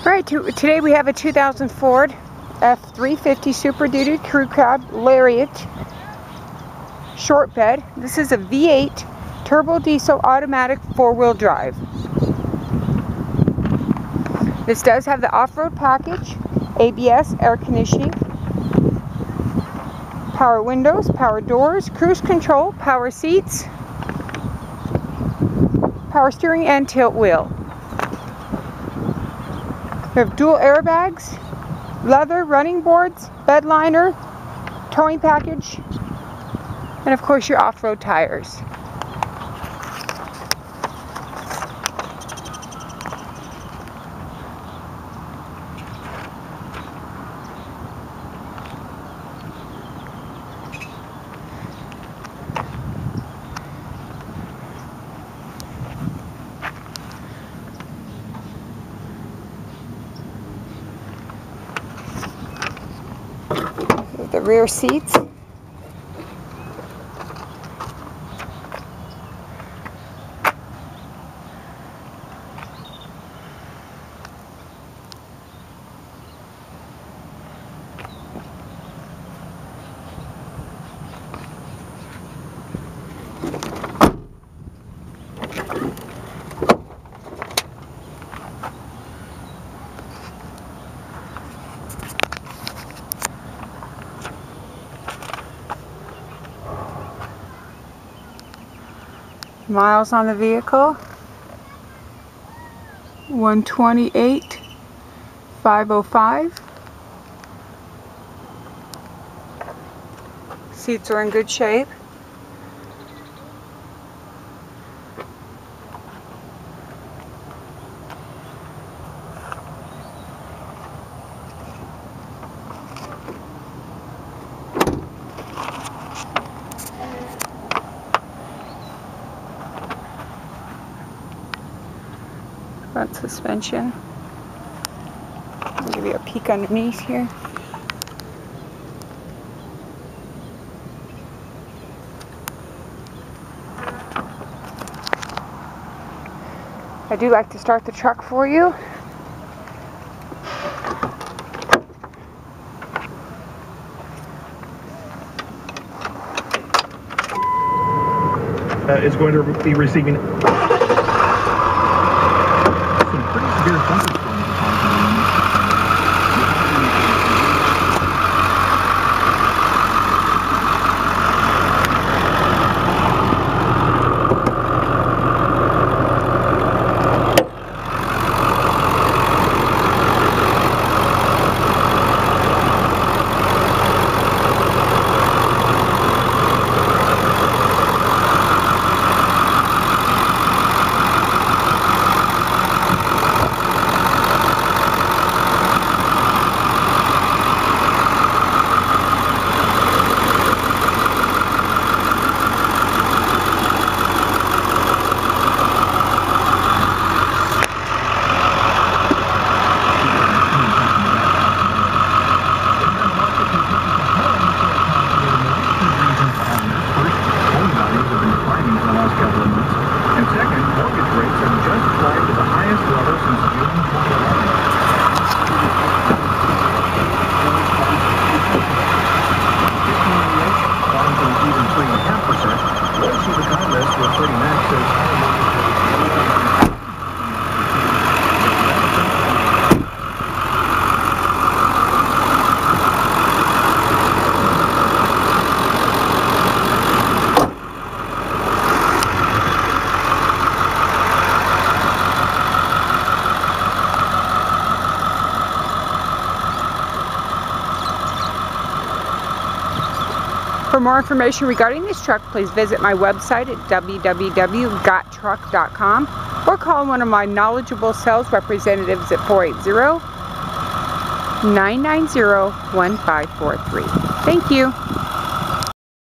Alright, today we have a 2000 Ford F350 Super Duty Crew Cab Lariat short bed. This is a V8 turbo diesel automatic 4-wheel drive. This does have the off-road package, ABS, air conditioning, power windows, power doors, cruise control, power seats, power steering, and tilt wheel. We have dual airbags, leather running boards, bed liner, towing package, and of course your off-road tires. The rear seats. Miles on the vehicle, 128,505. Seats are in good shape. Front suspension. I'll give you a peek underneath here. I do like to start the truck for you. Is going to be receiving pretty severe thunderstorms For more information regarding this truck, please visit my website at www.gottruck.com or call one of my knowledgeable sales representatives at 480-990-1543. Thank you.